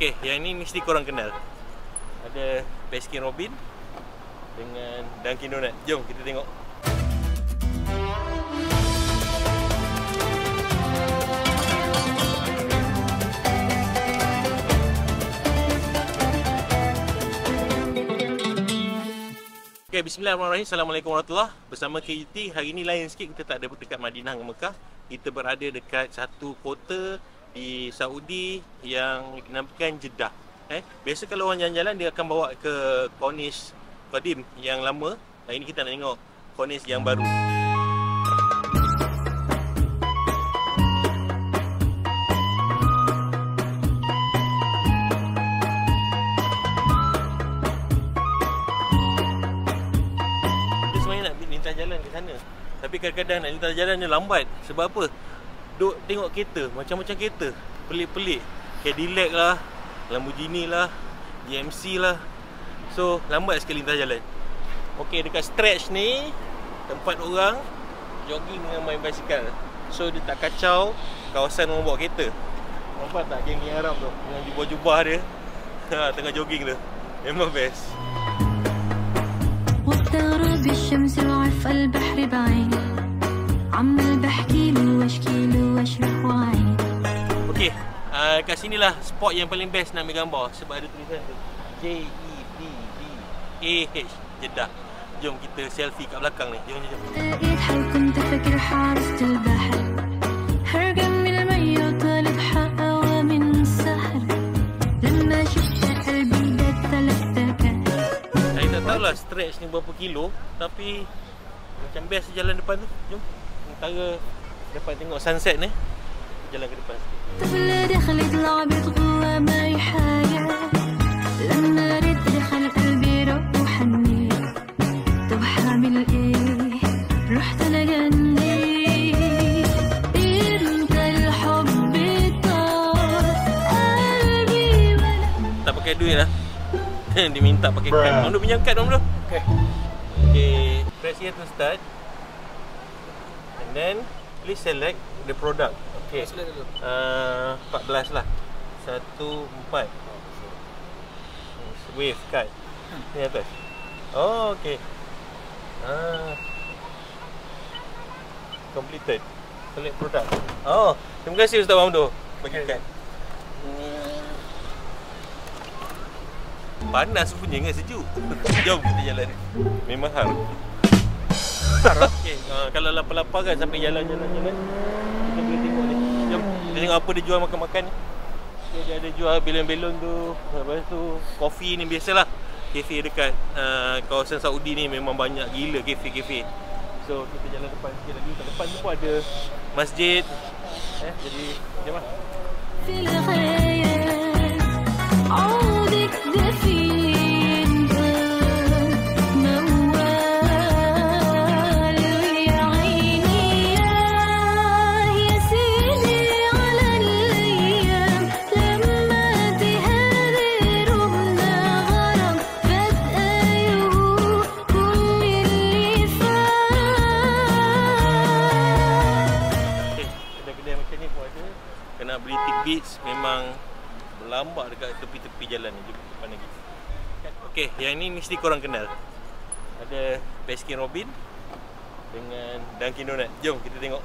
Okey, yang ni mesti korang kenal. Ada Baskin Robin dengan Dunkin Donut. Jom kita tengok. Okay, bismillahirrahmanirrahim. Assalamualaikum warahmatullahi. Bersama KUT. Hari ni lain sikit, kita tak ada dekat Madinah dengan Mekah. Kita berada dekat satu kota di Saudi yang dinamakan Jeddah. Biasa kalau orang jalan-jalan, dia akan bawa ke Corniche Qadim yang lama. Hari ni kita nak tengok Corniche yang baru. Dia sebenarnya nak lintas jalan ke sana, tapi kadang-kadang nak lintas jalan dia lambat. Sebab apa? Duk tengok kereta, macam-macam kereta, pelik-pelik. Cadillac lah, Lamborghini lah, GMC lah. So, lambat sekali lintas jalan. Okey, dekat stretch ni tempat orang jogging dengan main basikal. So, dia tak kacau kawasan orang bawa kereta. Nampak tak geng-geng Arab tu dengan jubah-jubah dia tengah jogging tu. Memang best. Okey, kat sinilah spot yang paling best nak ambil gambar. Sebab ada tulisan tu Jeddah, Jeddah. Jom kita selfie kat belakang ni. Jom. Saya tak tahulah stretch ni berapa kilo, tapi macam best jalan depan tu. Jom. Sementara depan tengok sunset ni, jalan ke depan sikit. Tak pakai duit lah. Diminta pakai kad. Orang tu pinjam kad orang tu. Okay, press here to start. And then please select the product. Okay, 14 lah. 14 Wave card. Ni atas. Oh, okay. Completed. Select product. Oh, terima kasih Ustaz Mahmud bagi kad. Panas punya dengan sejuk. Jom kita jalan. Memang harum. Okay, kalau lapar-lapar kan sampai jalan-jalan, kita boleh tengok ni. Jom kita tengok apa dia jual makan-makan ni. Okay, dia ada jual belon-belon tu. Lepas tu kopi ni biasalah. Kafe dekat kawasan Saudi ni memang banyak gila kafe-kafe. So kita jalan depan sikit lagi. Kat depan tu pun ada masjid. Jadi jom lah. Kena beli tidbits, memang berlambak dekat tepi-tepi jalan ni. Jom depan lagi. Okey, yang ni mesti korang kenal. Ada Baskin Robin dengan Dunkin Donut. Jom kita tengok.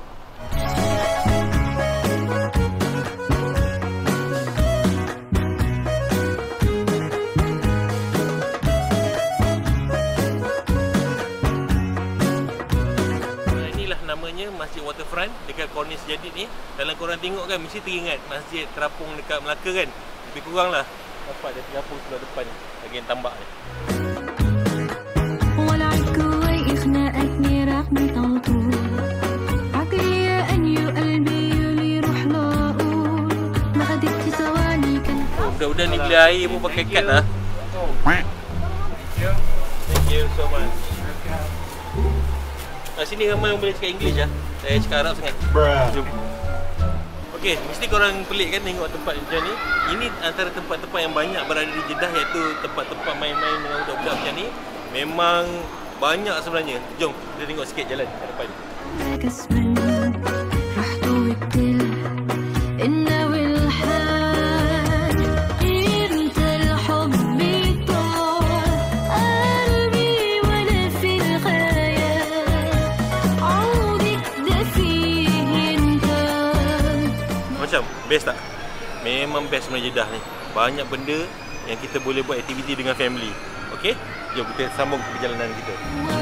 Namanya Masjid Waterfront dekat Corniche Jadid ni. Kalau korang tengok kan, mesti teringat masjid terapung dekat Melaka kan. Lebih kurang lah. Nampak dia terapung sebelah depan ni, bahagian tambak ni. Budak-budak ni beli air pun pakai kad lah. Thank you so much. Sini ramai orang boleh cakap English lah. Saya cakap Arab sangat. Jom. Okey, mesti korang pelik kan tengok tempat macam ni. Ini antara tempat-tempat yang banyak berada di Jeddah, iaitu tempat-tempat main-main dengan budak-budak macam ni. Memang banyak sebenarnya. Jom kita tengok sikit jalan kat depan. Macam best tak? Memang best sebenarnya Jeddah ni. Banyak benda yang kita boleh buat aktiviti dengan family. Okey? Jom kita sambung perjalanan kita.